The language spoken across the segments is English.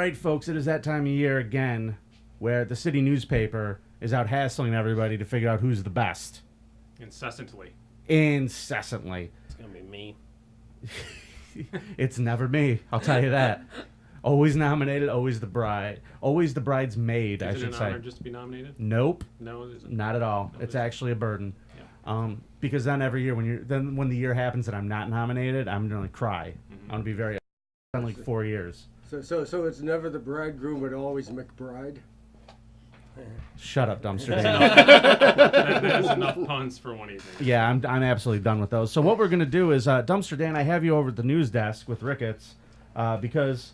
right, folks, it is that time of year again where the city newspaper is out hassling everybody to figure out who's the best. Incessantly. It's gonna be me. It's never me, I'll tell you that. Always nominated, always the bride. Always the bridesmaid, I should say. Is it an honor just to be nominated? Nope. No, it isn't. Not at all. No, It's actually a burden. Yeah. Because then every year when the year happens that I'm not nominated, I'm gonna cry. I'm gonna be very upset. Like 4 years. So it's never the bridegroom, but always McBride. Shut up, Dumpster Dan. That's enough puns for one evening. Yeah, I'm absolutely done with those. So what we're gonna do is, Dumpster Dan, I have you over at the news desk with Ricketts, because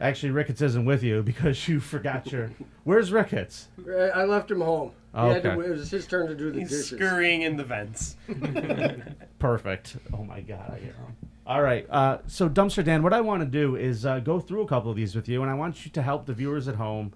actually Ricketts isn't with you because you forgot your. Where's Ricketts? I left him home. Oh, okay. It was his turn to do the He's dishes. scurrying in the vents. Perfect. Oh my God, I get him. All right. So Dumpster Dan, what I want to do is go through a couple of these with you, and I want you to help the viewers at home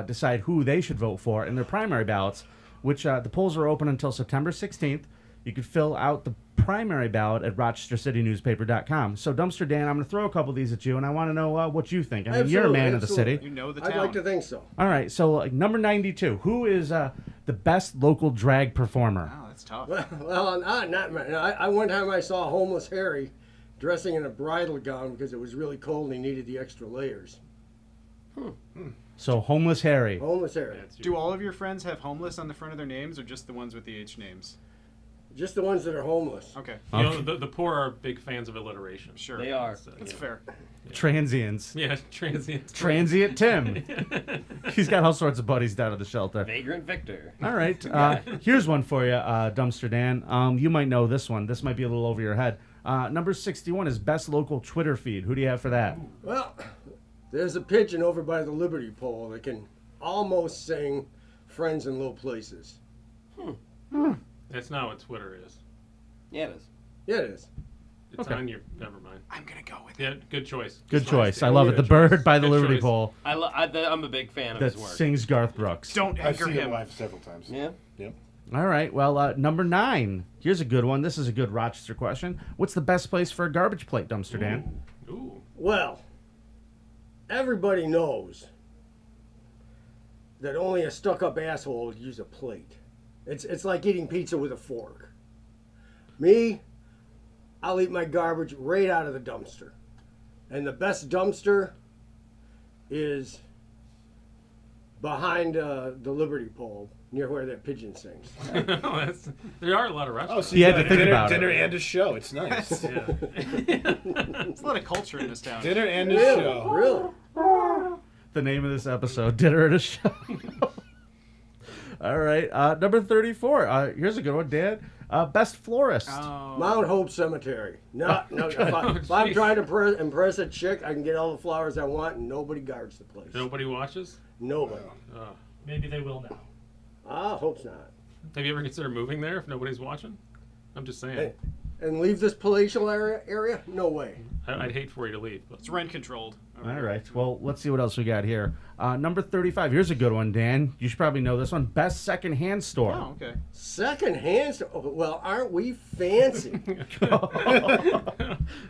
decide who they should vote for in their primary ballots, which the polls are open until September 16th. You can fill out the primary ballot at RochesterCityNewspaper.com. So, Dumpster Dan, I'm going to throw a couple of these at you, and I want to know what you think. I mean, you're a man of the city. You know the town. I'd like to think so. All right. So, number 92, who is the best local drag performer? Oh, that's tough. Well, I one time I saw Homeless Harry dressing in a bridal gown because it was really cold and he needed the extra layers. So, Homeless Harry. Homeless Harry. Do all of your friends have homeless on the front of their names, or just the ones with the H names? Just the ones that are homeless. Okay. You know, the poor are big fans of alliteration. Sure. They are. That's yeah. fair. Transients. Yeah, transient. Transient Tim. He's got all sorts of buddies down at the shelter. Vagrant Victor. All right. Here's one for you, Dumpster Dan. You might know this one. This might be a little over your head. Number 61 is best local Twitter feed. Who do you have for that? Well, there's a pigeon over by the Liberty Pole that can almost sing Friends in Low Places. That's not what Twitter is. Yeah, it is. Yeah, it is. It's Okay. on your. Never mind. I'm gonna go with it. Yeah, good choice. Good choice. Yeah, I love it. The good bird choice. by the Good Liberty choice. Pole I'm a big fan of that his work. sings Garth Brooks. Don't I've anchor seen it him. live several times. Yeah. Yep. All right. Well, number 9. Here's a good one. This is a good Rochester question. What's the best place for a garbage plate, Dumpster Dan? Ooh. Well, everybody knows that only a stuck-up asshole would use a plate. It's like eating pizza with a fork. Me, I'll eat my garbage right out of the dumpster. And the best dumpster is behind the Liberty Pole, near where that pigeon sings. There are a lot of Oh, restaurants. so You had got to think dinner, about it. dinner and a show. It's nice. Yeah. There's a lot of culture in this town. Dinner and a Really? show. Really? The name of this episode, Dinner at a Show. All right. Number 34. Here's a good one, Dan. Best florist. Oh. Mount Hope Cemetery. No, if I'm trying to impress a chick, I can get all the flowers I want, and nobody guards the place. Nobody watches. Nobody. Oh. Maybe they will now. I hope not. Have you ever considered moving there if nobody's watching? I'm just saying. Hey, and leave this palatial area? No way. I'd hate for you to leave. But It's rent controlled. All right. Well, let's see what else we got here. Number 35. Here's a good one, Dan. You should probably know this one. Best secondhand store. Oh, okay. Second-hand? Well, aren't we fancy? All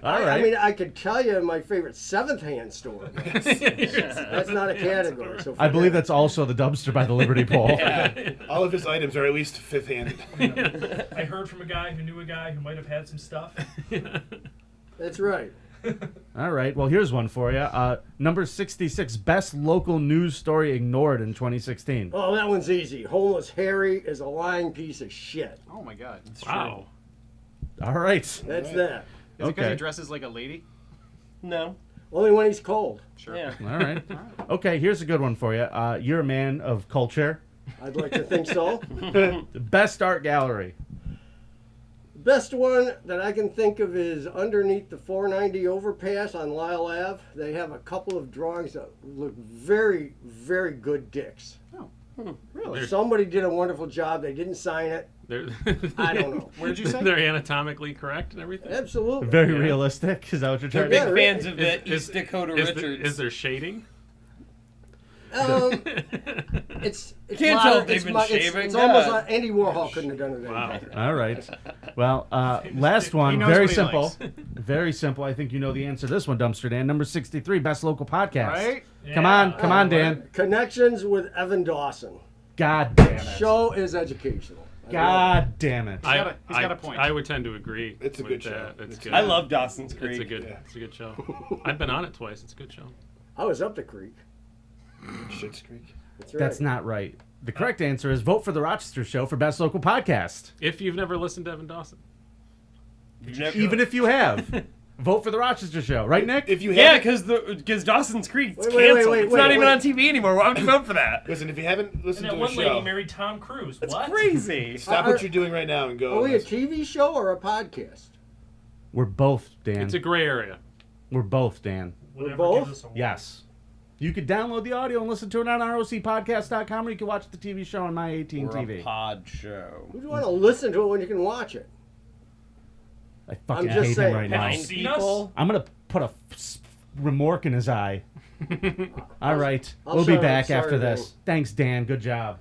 right. I mean, I could tell you my favorite seventh-hand store. That's not a category. So I believe forget that's also the dumpster by the Liberty Pole. All of his items are at least fifth-handed. I heard from a guy who knew a guy who might have had some stuff. it. That's right. All right. Well, here's one for you. Number 66. Best local news story ignored in 2016. Oh, that one's easy. Homeless Harry is a lying piece of shit. Oh my God. wow. All right. That's Right. that. Is it because Okay. he dresses like a lady? No. Only when he's cold. Sure. Yeah. All right. Okay. Here's a good one for you. You're a man of culture. I'd like to think so. Best art gallery. Best one that I can think of is underneath the 490 overpass on Lyle Ave. They have a couple of drawings that look very, very good dicks. Really? Somebody did a wonderful job. They didn't sign it. I don't know. Where'd you say? They're anatomically correct and everything. Absolutely. Very Yeah. realistic. Is that what you're They're trying big to Yeah, fans of really. the East Dakota Is Richards. there shading? It's Can't modern, tell if they've it's been mo- shaving. It's almost Yeah. like Andy Warhol couldn't have done it any Wow. better. All right. Well, last He one. knows Very what he simple. likes. Very simple. I think you know the answer to this one, Dumpster Dan. Number 63, best local podcast. Right? Come on, come on, Dan. Connections with Evan Dawson. God damn it. Show is educational. I love God damn it. He's got a point. I would tend to agree. It's a with good show. that. It's It's good. I love Dawson's Creek. It's a good. Yeah. It's a good show. I've been on it twice. It's a good show. it. I was up the creek. Shit's Creek. That's right. That's not right. The correct answer is vote for the Rochester Show for best local podcast. If you've never listened to Evan Dawson, Even if you have, vote for the Rochester Show. Right, Nick? If you Yeah, haven't, because Dawson's Creek is Wait, wait, canceled. wait, It's not wait, even wait. on TV anymore. Why would you vote for that? listen, if you haven't And listened that to the one lady show, married Tom Cruise. That's What? crazy. stop what you're doing right now and go. Are we a TV show or a podcast? We're both, Dan. it's a gray area. We're both, Dan. Whatever both? gives us a win. Yes. You could download the audio and listen to it on rocpodcast.com, or you can watch the TV show on my 18 We're a TV. pod show. Who do you want to listen to it when you can watch it? I fucking I'm just hate saying. him right now. Have you seen us? I'm gonna put a remorque in his eye. All right, I'll we'll be show him. back Sorry, after Dan. this. Thanks, Dan. Good job.